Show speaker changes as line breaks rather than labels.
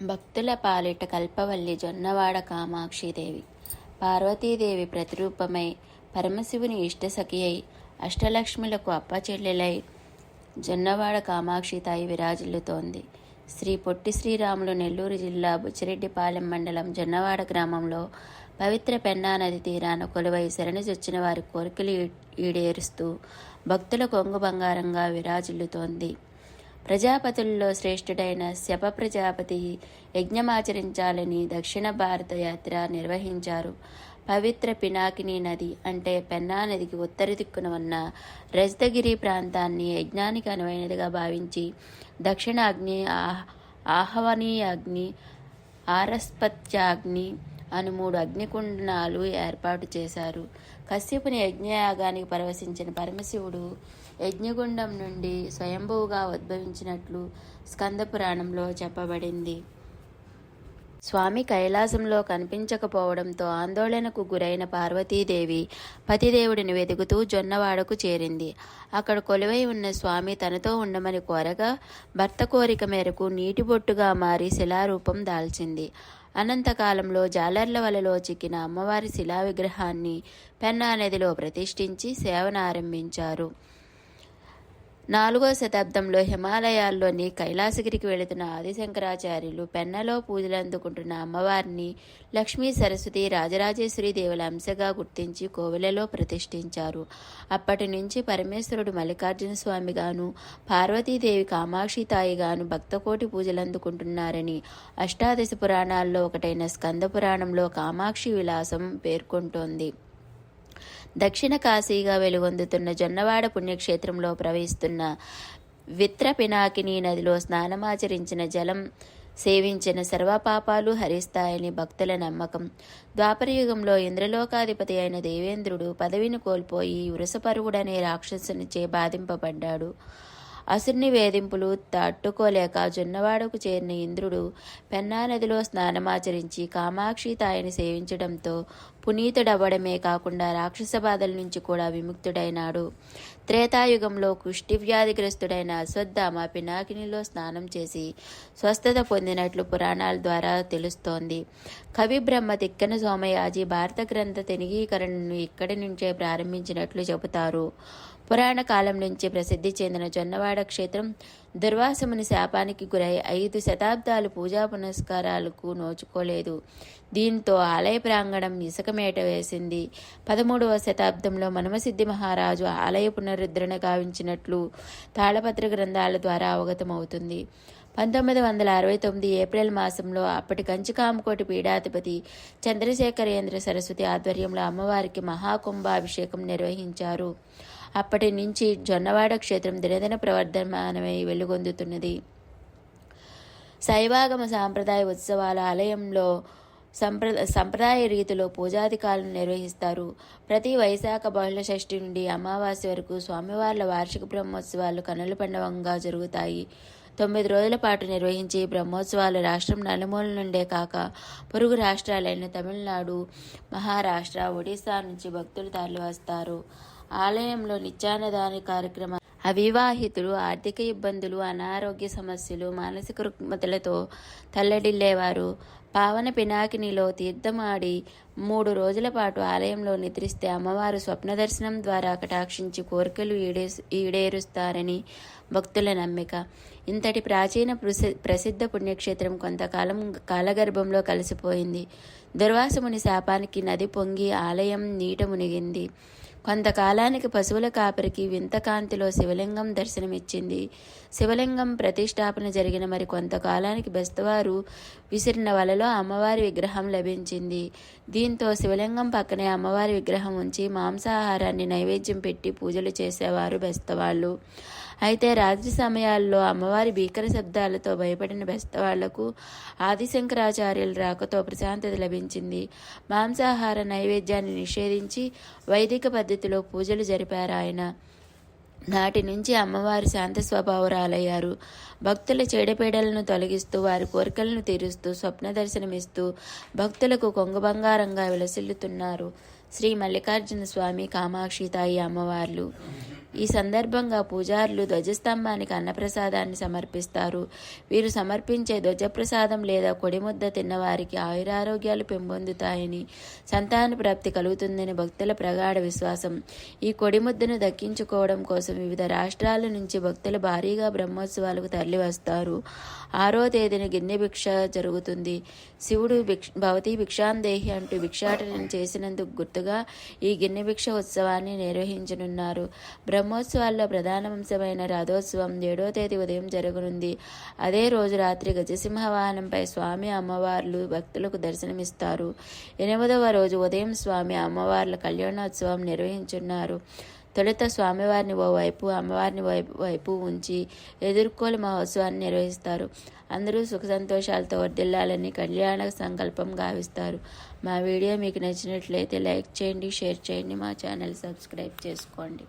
భక్తుల పాలిట కల్పవల్లి జొన్నవాడ కామాక్షిదేవి. పార్వతీదేవి ప్రతిరూపమై పరమశివుని ఇష్టసఖి అయి అష్టలక్ష్ములకు అప్పచెల్లెలై జొన్నవాడ కామాక్షితాయి విరాజిల్లుతోంది. శ్రీ పొట్టి శ్రీరాములు నెల్లూరు జిల్లా బుచ్చిరెడ్డిపాలెం మండలం జొన్నవాడ గ్రామంలో పవిత్ర పెన్నా నది తీరాన కొలువై శరణిజొచ్చిన వారి కోరికలు ఈడేరుస్తూ భక్తుల కొంగు బంగారంగా విరాజిల్లుతోంది. ప్రజాపతుల్లో శ్రేష్ఠుడైన శప ప్రజాపతి యజ్ఞమాచరించాలని దక్షిణ భారత యాత్ర నిర్వహించారు. పవిత్ర పినాకిని నది అంటే పెన్నా నదికి ఉత్తర దిక్కున ఉన్న రజతగిరి ప్రాంతాన్ని యజ్ఞానికి అనువైనదిగా భావించి దక్షిణ అగ్ని, ఆహవనీయ అగ్ని, ఆరస్పత్యాగ్ని అను 3 అగ్నికుండాలు ఏర్పాటు చేశారు. కశ్యపుని యజ్ఞయాగానికి పరవశించిన పరమశివుడు యజ్ఞగుండం నుండి స్వయంభువుగా ఉద్భవించినట్లు స్కంద పురాణంలో చెప్పబడింది. స్వామి కైలాసంలో కనిపించకపోవడంతో ఆందోళనకు గురైన పార్వతీదేవి పతిదేవుడిని వెతుకుతూ జొన్నవాడకు చేరింది. అక్కడ కొలువై ఉన్న స్వామి తనతో ఉండమని కోరగా భర్త కోరిక మేరకు నీటి బొట్టుగా మారి శిలారూపం దాల్చింది. అనంతకాలంలో జాలర్ల వలలో చిక్కిన అమ్మవారి శిలా విగ్రహాన్ని పెన్నా నదిలో ప్రతిష్ఠించి సేవను ఆరంభించారు. 4వ శతాబ్దంలో హిమాలయాల్లోని కైలాసగిరికి వెళుతున్న ఆదిశంకరాచార్యులు పెన్నలో పూజలు అందుకుంటున్న అమ్మవారిని లక్ష్మీ సరస్వతి రాజరాజేశ్వరి దేవుల అంశగా గుర్తించి కోవెలలో ప్రతిష్ఠించారు. అప్పటి నుంచి పరమేశ్వరుడు మల్లికార్జున స్వామిగాను పార్వతీదేవి కామాక్షితాయిగాను భక్తకోటి పూజలు అందుకుంటున్నారని అష్టాదశ పురాణాల్లో ఒకటైన స్కంద పురాణంలో కామాక్షి విలాసం పేర్కొంటోంది. దక్షిణ కాశీగా వెలుగొందుతున్న జొన్నవాడ పుణ్యక్షేత్రంలో ప్రవహిస్తున్న విత్ర పినాకిని నదిలో స్నానమాచరించిన జలం సేవించిన సర్వపాపాలు హరిస్తాయని భక్తుల నమ్మకం. ద్వాపరయుగంలో ఇంద్రలోకాధిపతి అయిన దేవేంద్రుడు పదవిని కోల్పోయి వృషపర్వుడనే రాక్షసునిచే బాధింపబడ్డాడు. అసురుని వేధింపులు తట్టుకోలేక జొన్నవాడకు చేరిన ఇంద్రుడు పెన్నా నదిలో స్నానమాచరించి కామాక్షి తాయిని సేవించడంతో పునీతుడవ్వడమే కాకుండా రాక్షస బాధల నుంచి కూడా విముక్తుడైనాడు. త్రేతాయుగంలో కుష్టి వ్యాధిగ్రస్తుడైన అశ్వత్థామ పినాకినిలో స్నానం చేసి స్వస్థత పొందినట్లు పురాణాల ద్వారా తెలుస్తోంది. కవి బ్రహ్మ తిక్కన సోమయాజి భారత గ్రంథ తెనిగీకరణను ఇక్కడి నుంచే ప్రారంభించినట్లు చెబుతారు. పురాణ కాలం నుంచి ప్రసిద్ధి చెందిన జొన్నవాడ క్షేత్రం దుర్వాసముని శాపానికి గురై 5 శతాబ్దాలు పూజా పునస్కారాలకు నోచుకోలేదు. దీంతో ఆలయ ప్రాంగణం ఇసుక మేట వేసింది. 13వ శతాబ్దంలో మనుమసిద్ధి మహారాజు ఆలయ పునరుద్ధరణ గావించినట్లు తాళపత్ర గ్రంథాల ద్వారా అవగతమవుతుంది. 1969 ఏప్రిల్ మాసంలో అప్పటి కంచికామకోటి పీఠాధిపతి చంద్రశేఖరేంద్ర సరస్వతి ఆధ్వర్యంలో అమ్మవారికి మహాకుంభాభిషేకం నిర్వహించారు. అప్పటి నుంచి జొన్నవాడ క్షేత్రం దినదిన ప్రవర్ధమానమై వెలుగొందుతున్నది. శైవాగమ సాంప్రదాయ ఉత్సవాల ఆలయంలో సంప్రదాయ రీతిలో పూజాధికాలను నిర్వహిస్తారు. ప్రతి వైశాఖ బహుళ షష్ఠి నుండి అమావాస్య వరకు స్వామివార్ల వార్షిక బ్రహ్మోత్సవాలు కనుల పండుగగా జరుగుతాయి. 9 రోజుల పాటు నిర్వహించే బ్రహ్మోత్సవాలు రాష్ట్రం నలుమూల నుండే కాక పొరుగు రాష్ట్రాలైన తమిళనాడు, మహారాష్ట్ర, ఒడిశా నుంచి భక్తులు తరలివస్తారు. ఆలయంలో నిత్యాన్నదాన కార్యక్రమాలు, అవివాహితులు, ఆర్థిక ఇబ్బందులు, అనారోగ్య సమస్యలు, మానసిక రుగ్మతలతో తల్లడిల్లేవారు పావన పినాకినిలో తీర్థమాడి 3 రోజుల పాటు ఆలయంలో నిద్రిస్తే అమ్మవారు స్వప్న దర్శనం ద్వారా కటాక్షించి కోరికలు ఈడేరుస్తారని భక్తుల నమ్మిక. ఇంతటి ప్రాచీన ప్రసిద్ధ పుణ్యక్షేత్రం కొంతకాలం కాలగర్భంలో కలిసిపోయింది. దుర్వాసముని శాపానికి నది పొంగి ఆలయం నీట మునిగింది. కొంతకాలానికి పశువుల కాపరికి వింత కాంతిలో శివలింగం దర్శనమిచ్చింది. శివలింగం ప్రతిష్టాపన జరిగిన మరి కొంతకాలానికి బెస్తవారు విసిరిన వలలో అమ్మవారి విగ్రహం లభించింది. దీంతో శివలింగం పక్కనే అమ్మవారి విగ్రహం ఉంచి మాంసాహారాన్ని నైవేద్యం పెట్టి పూజలు చేసేవారు బెస్తవాళ్ళు. అయితే రాత్రి సమయాల్లో అమ్మవారి భీకర శబ్దాలతో భయపడిన బెస్తవాళ్లకు ఆదిశంకరాచార్యుల రాకతో ప్రశాంతత లభించింది. మాంసాహార నైవేద్యాన్ని నిషేధించి వైదిక పద్ధతిలో పూజలు జరిపారు ఆయన. నాటి నుంచి అమ్మవారి శాంత స్వభావరాలయ్యారు. భక్తుల చెడుపీడలను తొలగిస్తూ వారి కోరికలను తీరుస్తూ స్వప్న దర్శనమిస్తూ భక్తులకు కొంగు బంగారంగా విలసిల్లుతున్నారు శ్రీ మల్లికార్జున స్వామి కామాక్షి తాయి అమ్మవార్లు. ఈ సందర్భంగా పూజారులు ధ్వజస్తంభానికి అన్నప్రసాదాన్ని సమర్పిస్తారు. వీరు సమర్పించే ధ్వజప్రసాదం లేదా కొడిముద్ద తిన్నవారికి ఆయురారోగ్యాలు పెంపొందుతాయని, సంతాన ప్రాప్తి కలుగుతుందని భక్తుల ప్రగాఢ విశ్వాసం. ఈ కొడిముద్దను దక్కించుకోవడం కోసం వివిధ రాష్ట్రాల నుంచి భక్తులు భారీగా బ్రహ్మోత్సవాలకు తరలివస్తారు. 6వ తేదీన గిన్నె భిక్ష జరుగుతుంది. శివుడు భవతి భిక్షాందేహి అంటూ భిక్షాటన చేసినందుకు గుర్తుగా ఈ గిన్నె భిక్ష ఉత్సవాన్ని నిర్వహించనున్నారు. బ్రహ్మోత్సవాల్లో ప్రధాన అంశమైన రథోత్సవం 7వ తేదీ ఉదయం జరగనుంది. అదే రోజు రాత్రి గజసింహ వాహనంపై స్వామి అమ్మవార్లు భక్తులకు దర్శనమిస్తారు. 8వ రోజు ఉదయం స్వామి అమ్మవార్ల కళ్యాణోత్సవం నిర్వహించున్నారు. తొలుత స్వామివారిని ఓవైపు అమ్మవారిని వైపు ఉంచి ఎదుర్కోలు మహోత్సవాన్ని నిర్వహిస్తారు. అందరూ సుఖ సంతోషాలతో వర్ధిల్లాలని కళ్యాణ సంకల్పం గావిస్తారు. మా వీడియో మీకు నచ్చినట్లయితే లైక్ చేయండి, షేర్ చేయండి, మా ఛానల్ సబ్స్క్రైబ్ చేసుకోండి.